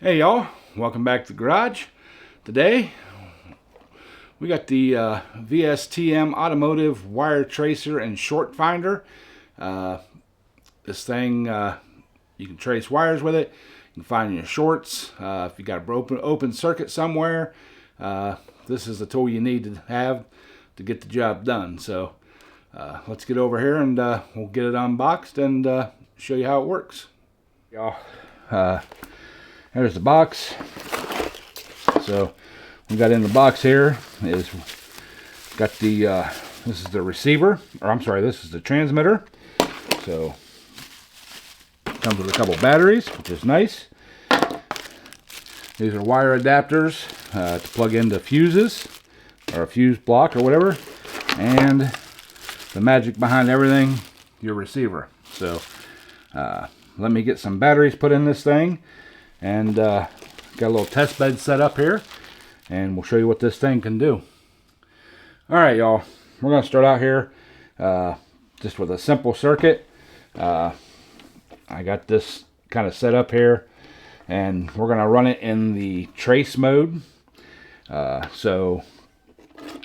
Hey y'all, welcome back to the garage. Today we got the VSTM Automotive Wire Tracer and Short Finder. This thing, you can trace wires with it. You can find your shorts. If you got an open circuit somewhere, this is the tool you need to have to get the job done. So let's get over here and we'll get it unboxed and show you how it works. Y'all. There's the box. So we got in the box here is got the this is the receiver, or I'm sorry, this is the transmitter. So it comes with a couple batteries, which is nice. These are wire adapters to plug into fuses or a fuse block or whatever, and the magic behind everything, your receiver. So let me get some batteries put in this thing. And got a little test bed set up here, and we'll show you what this thing can do. Alright y'all, we're going to start out here just with a simple circuit. I got this kind of set up here, and we're going to run it in the trace mode. So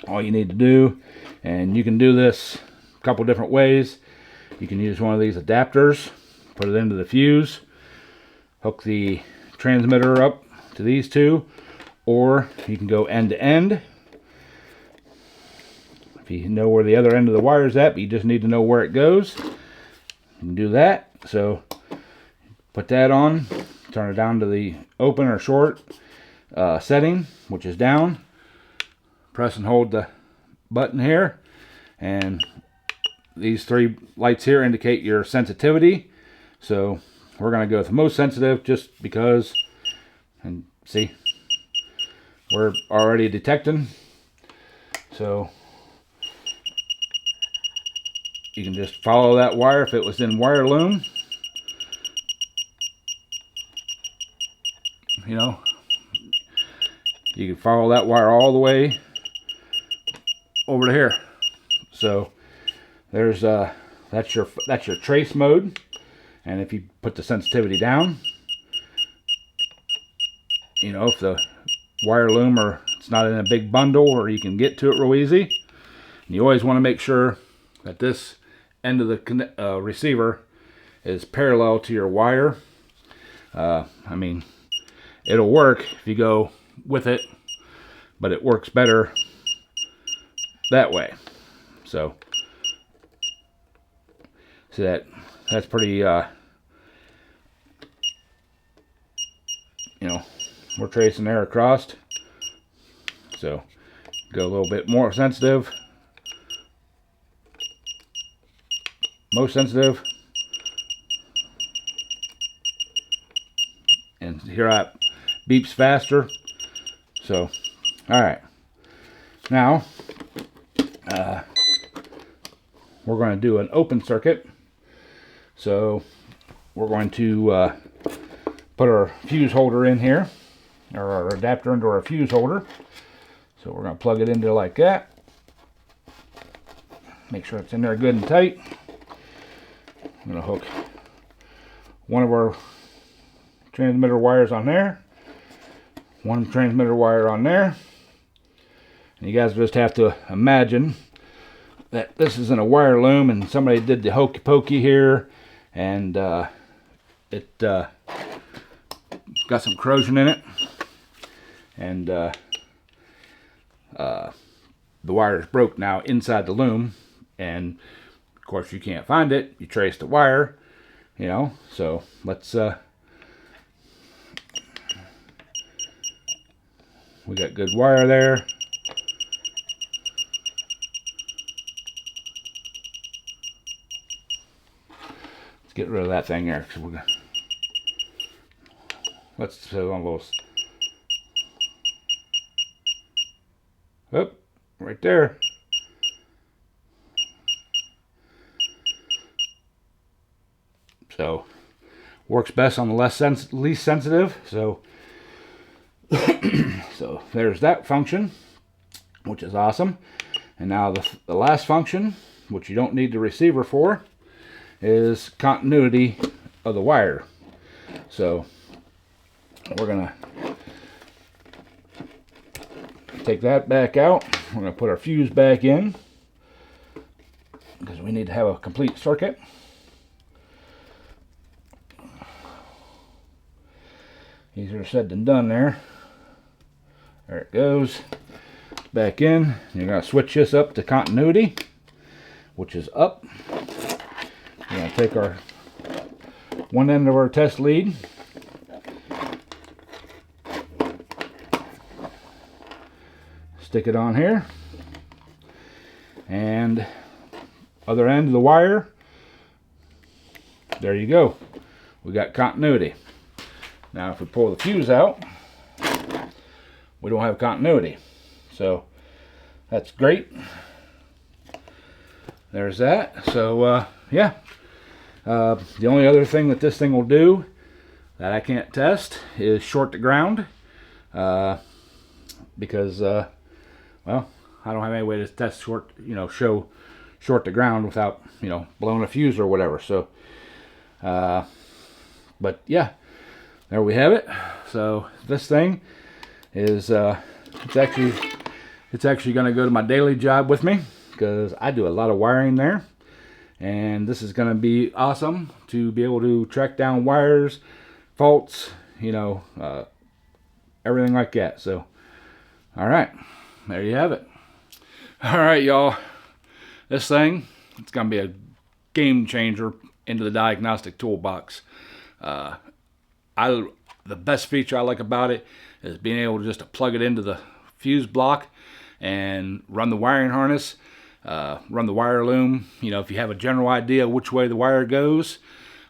all you need to do, and you can do this a couple different ways. You can use one of these adapters, put it into the fuse, hook the transmitter up to these two, or you can go end to end. If you know where the other end of the wire is at, but you just need to know where it goes, you can do that. So put that on, turn it down to the open or short setting, which is down. Press and hold the button here, and these three lights here indicate your sensitivity. So we're going to go with the most sensitive just because, and see, we're already detecting. So you can just follow that wire if it was in wire loom. You know, you can follow that wire all the way over to here. So there's that's your trace mode. And if you put the sensitivity down, you know, if the wire loom or it's not in a big bundle, or you can get to it real easy. And you always want to make sure that this end of the receiver is parallel to your wire. I mean, it'll work if you go with it, but it works better that way. So that's pretty, you know, we're tracing there across. So go a little bit more sensitive, most sensitive, and here it beeps faster. So, all right, now we're going to do an open circuit. So we're going to put our fuse holder in here, or our adapter into our fuse holder. So we're going to plug it in there like that. Make sure it's in there good and tight. I'm going to hook one of our transmitter wires on there, one transmitter wire on there, and you guys just have to imagine that this is in a wire loom and somebody did the hokey pokey here, and it got some corrosion in it, and the wire is broke now inside the loom, and of course you can't find it. You trace the wire, you know. So let's we got good wire there. Get rid of that thing there, because we're gonna, let's set it on a little, oh, right there. So works best on the least sensitive. So so there's that function, which is awesome. And now the last function, which you don't need the receiver for, is continuity of the wire. So we're gonna take that back out. We're gonna put our fuse back in because we need to have a complete circuit. Easier said than done there. There it goes. Back in. You're gonna switch this up to continuity, which is up. We're gonna take our one end of our test lead, stick it on here, and other end of the wire, there you go. We got continuity. Now if we pull the fuse out, we don't have continuity. So that's great. There's that. So yeah. The only other thing that this thing will do that I can't test is short to ground. Because well, I don't have any way to test short, show short to ground without, blowing a fuse or whatever. So but yeah, there we have it. So this thing is it's actually going to go to my daily job with me because I do a lot of wiring there, and this is going to be awesome to be able to track down wires, faults, everything like that. So all right, there you have it. All right, y'all, this thing, it's going to be a game changer into the diagnostic toolbox. The best feature I like about it is being able to just plug it into the fuse block and run the wiring harness, run the wire loom. If you have a general idea which way the wire goes,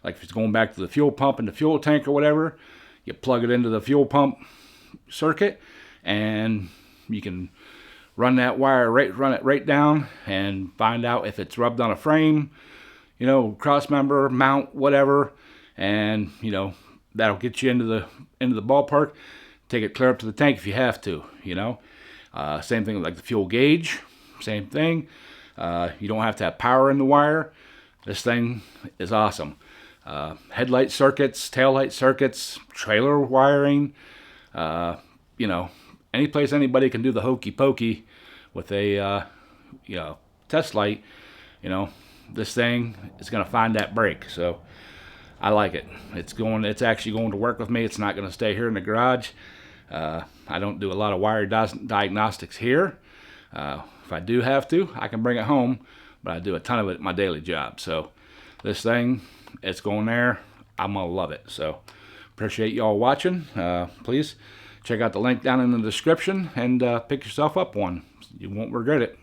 like if it's going back to the fuel pump and the fuel tank or whatever, you plug it into the fuel pump circuit and you can run that wire run it right down and find out if it's rubbed on a frame, cross member, mount, whatever, and that'll get you into the ballpark. Take it clear up to the tank if you have to. Same thing like the fuel gauge, same thing. You don't have to have power in the wire. This thing is awesome. Headlight circuits, taillight circuits, trailer wiring, any place anybody can do the hokey pokey with a test light, this thing is going to find that break. So I like it. It's actually going to work with me. It's not going to stay here in the garage. I don't do a lot of wire diagnostics here. If I do have to, I can bring it home, but I do a ton of it at my daily job. So this thing, it's going there. I'm going to love it. So appreciate y'all watching. Please check out the link down in the description and pick yourself up one. You won't regret it.